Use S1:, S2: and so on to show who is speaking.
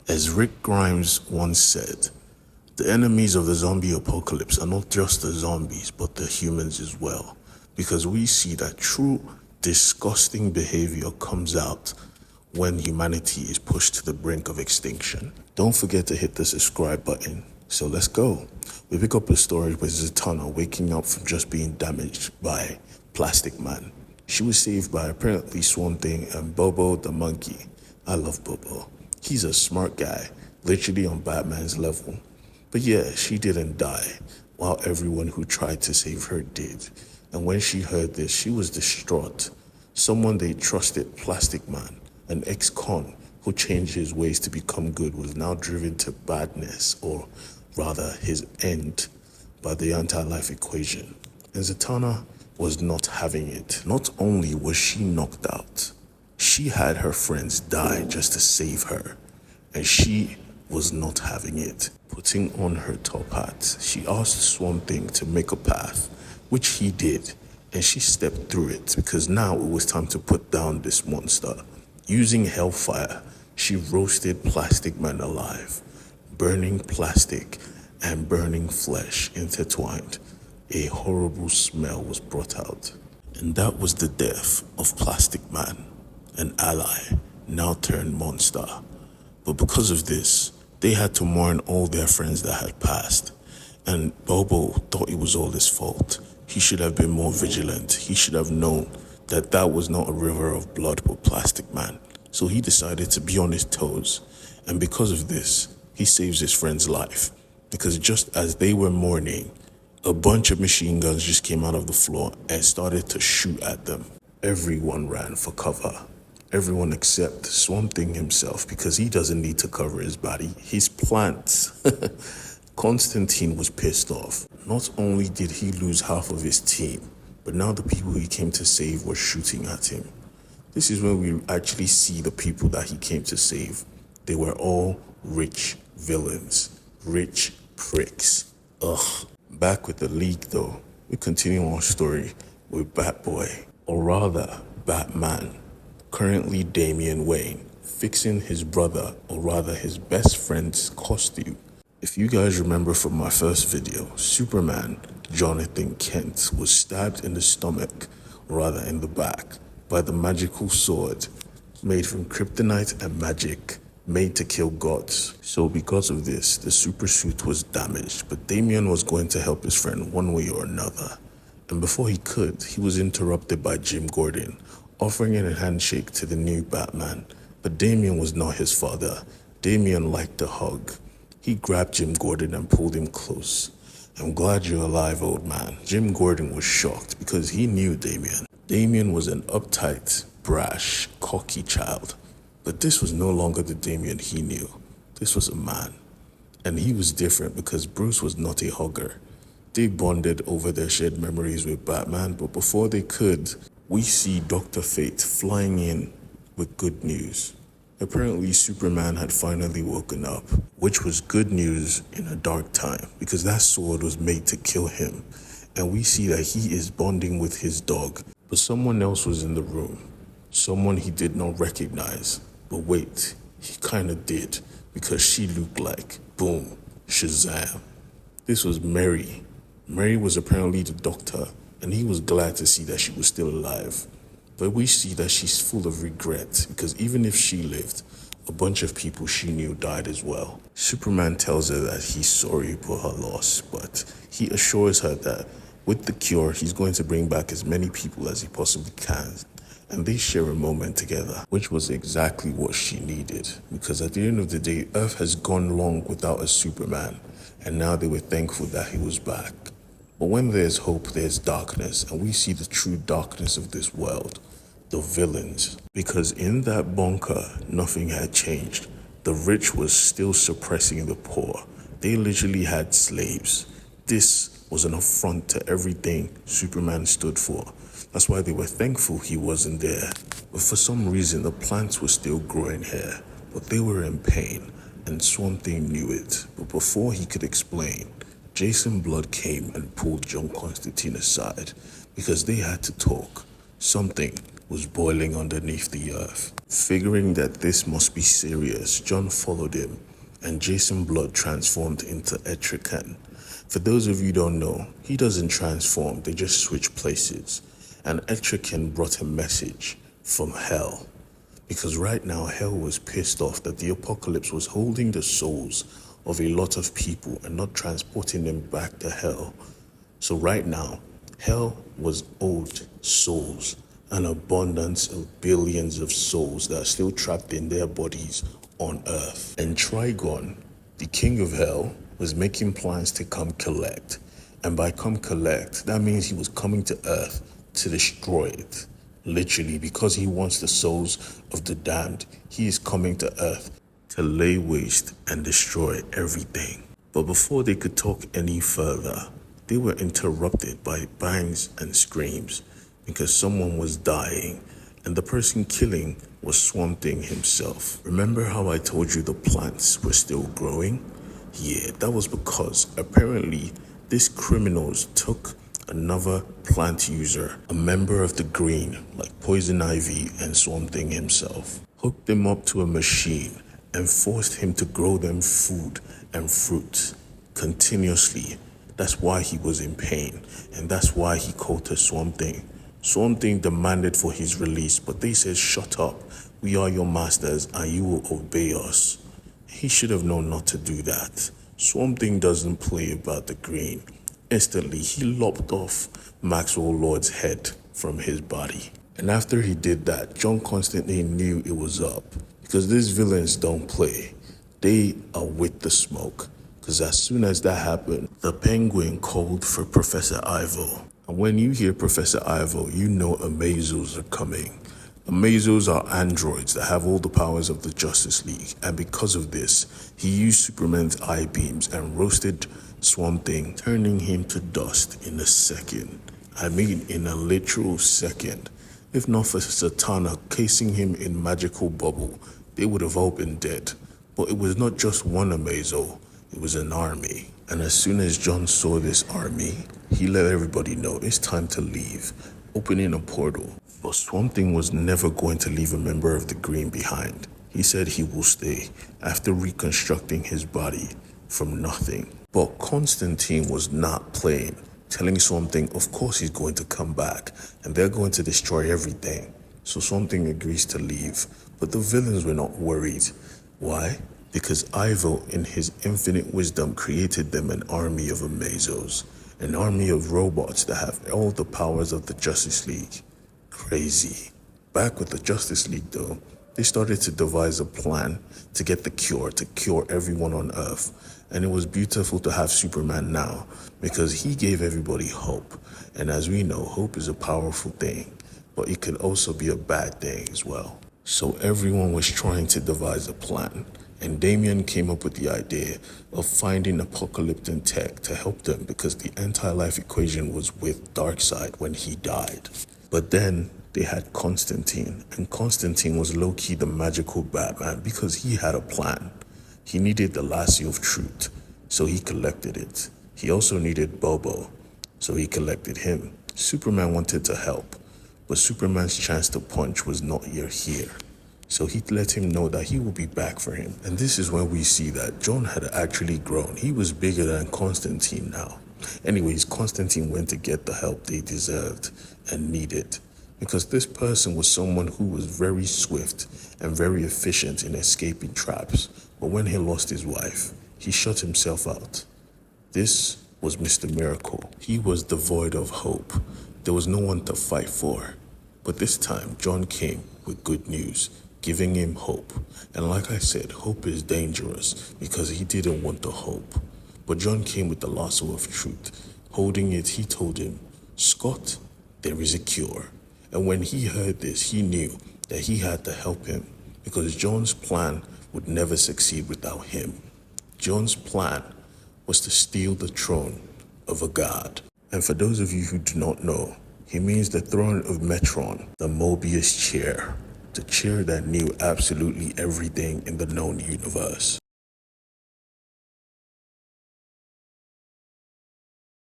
S1: As Rick Grimes once said, the enemies of the zombie apocalypse are not just the zombies, but the humans as well. Because we see that true disgusting behavior comes out when humanity is pushed to the brink of extinction. Don't forget to hit the subscribe button. So let's go. We pick up a story with Zatanna waking up from just being damaged by Plastic Man. She was saved by apparently Swamp Thing and Bobo the monkey. I love Bobo. He's a smart guy, literally on Batman's level. But yeah, she didn't die, while everyone who tried to save her did. And when she heard this, she was distraught. Someone they trusted, Plastic Man, an ex-con who changed his ways to become good, was now driven to badness, or rather his end, by the anti-life equation. And Zatanna was not having it. Not only was she knocked out, she had her friends die just to save her, and she was not having it. Putting on her top hat, she asked Swamp Thing to make a path, which he did, and she stepped through it because now it was time to put down this monster. Using hellfire, she roasted Plastic Man alive. Burning plastic and burning flesh intertwined. A horrible smell was brought out, and that was the death of Plastic Man, an ally, now turned monster. But because of this, they had to mourn all their friends that had passed. And Bobo thought it was all his fault. He should have been more vigilant. He should have known that that was not a river of blood but Plastic Man. So he decided to be on his toes. And because of this, he saves his friend's life. Because just as they were mourning, a bunch of machine guns just came out of the floor and started to shoot at them. Everyone ran for cover. Everyone except Swamp Thing himself, because he doesn't need to cover his body. He's plants. Constantine was pissed off. Not only did he lose half of his team, but now the people he came to save were shooting at him. This is when we actually see the people that he came to save. They were all rich villains, rich pricks. Ugh. Back with the League though, we continue our story with Batboy, or rather, Batman. Currently Damian Wayne, fixing his brother, or rather his best friend's costume. If you guys remember from my first video, Superman, Jonathan Kent, was stabbed in the stomach, or rather in the back, by the magical sword made from kryptonite and magic, made to kill gods. So because of this, the super suit was damaged, but Damian was going to help his friend one way or another. And before he could, he was interrupted by Jim Gordon, offering a handshake to the new Batman. But Damian was not his father. Damian liked a hug. He grabbed Jim Gordon and pulled him close. I'm glad you're alive, old man. Jim Gordon was shocked because he knew Damian. Damian was an uptight, brash, cocky child. But this was no longer the Damian he knew. This was a man. And he was different because Bruce was not a hugger. They bonded over their shared memories with Batman, but before they could, we see Dr. Fate flying in with good news. Apparently, Superman had finally woken up, which was good news in a dark time, because that sword was made to kill him. And we see that he is bonding with his dog. But someone else was in the room. Someone he did not recognize. But wait, he kind of did, because she looked like, boom, Shazam. This was Mary. Mary was apparently the doctor, and he was glad to see that she was still alive. But we see that she's full of regret, because even if she lived, a bunch of people she knew died as well. Superman tells her that he's sorry for her loss, but he assures her that with the cure, he's going to bring back as many people as he possibly can. And they share a moment together, which was exactly what she needed. Because at the end of the day, Earth has gone long without a Superman, and now they were thankful that he was back. But when there's hope, there's darkness, and we see the true darkness of this world, the villains. Because in that bunker, nothing had changed. The rich was still suppressing the poor. They literally had slaves. This was an affront to everything Superman stood for. That's why they were thankful he wasn't there. But for some reason, the plants were still growing hair, but they were in pain, and Swamp Thing knew it. But before he could explain, Jason Blood came and pulled John Constantine aside because they had to talk. Something was boiling underneath the earth. Figuring that this must be serious, John followed him, and Jason Blood transformed into Trigon. For those of you who don't know, he doesn't transform, they just switch places. And Trigon brought a message from hell. Because right now, hell was pissed off that the apocalypse was holding the souls of a lot of people and not transporting them back to hell. So right now, hell was owed souls, an abundance of billions of souls that are still trapped in their bodies on earth. And Trigon, the king of hell, was making plans to come collect. And by come collect, that means he was coming to earth to destroy it. Literally, because he wants the souls of the damned, he is coming to earth to lay waste and destroy everything. But before they could talk any further, they were interrupted by bangs and screams because someone was dying, and the person killing was Swamp Thing himself. Remember how I told you the plants were still growing? Yeah, that was because apparently these criminals took another plant user, a member of the Green, like Poison Ivy and Swamp Thing himself, hooked him up to a machine and forced him to grow them food and fruit continuously. That's why he was in pain, and that's why he called to Swamp Thing. Swamp Thing demanded for his release, but they said, "Shut up, we are your masters and you will obey us." He should have known not to do that. Swamp Thing doesn't play about the Green. Instantly, he lopped off Maxwell Lord's head from his body. And after he did that, John Constantine knew it was up, because these villains don't play. They are with the smoke. Because as soon as that happened, the Penguin called for Professor Ivo. And when you hear Professor Ivo, you know Amazos are coming. Amazos are androids that have all the powers of the Justice League, and because of this, he used Superman's eye beams and roasted Swamp Thing, turning him to dust in a second. I mean, in a literal second. If not for Satana casing him in magical bubble, they would have all been dead. But it was not just one Amazo, it was an army. And as soon as John saw this army, he let everybody know it's time to leave, opening a portal. But Swamp Thing was never going to leave a member of the Green behind. He said he will stay after reconstructing his body from nothing. But Constantine was not playing, telling Swamp Thing of course he's going to come back and they're going to destroy everything. So Swamp Thing agrees to leave, but the villains were not worried. Why? Because Ivo, in his infinite wisdom, created them an army of Amazos, an army of robots that have all the powers of the Justice League. Crazy. Back with the Justice League though, they started to devise a plan to get the cure, to cure everyone on Earth. And it was beautiful to have Superman now, because he gave everybody hope. And as we know, hope is a powerful thing, but it can also be a bad thing as well. So everyone was trying to devise a plan. And Damian came up with the idea of finding apocalyptic tech to help them, because the anti-life equation was with Darkseid when he died. But then they had Constantine, and Constantine was low-key the magical Batman because he had a plan. He needed the lasso of truth, so he collected it. He also needed Bobo, so he collected him. Superman wanted to help, but Superman's chance to punch was not yet here. So he let him know that he will be back for him. And this is when we see that John had actually grown. He was bigger than Constantine now. Anyways, Constantine went to get the help they deserved and needed, because this person was someone who was very swift and very efficient in escaping traps. But when he lost his wife, he shut himself out. This was Mr. Miracle. He was devoid of hope. There was no one to fight for. But this time, John came with good news, giving him hope. And like I said, hope is dangerous because he didn't want the hope. But John came with the lasso of truth. Holding it, he told him, "Scott, there is a cure." And when he heard this, he knew that he had to help him, because John's plan would never succeed without him. John's plan was to steal the throne of a god. And for those of you who do not know, he means the throne of Metron, the Mobius chair, the chair that knew absolutely everything in the known universe.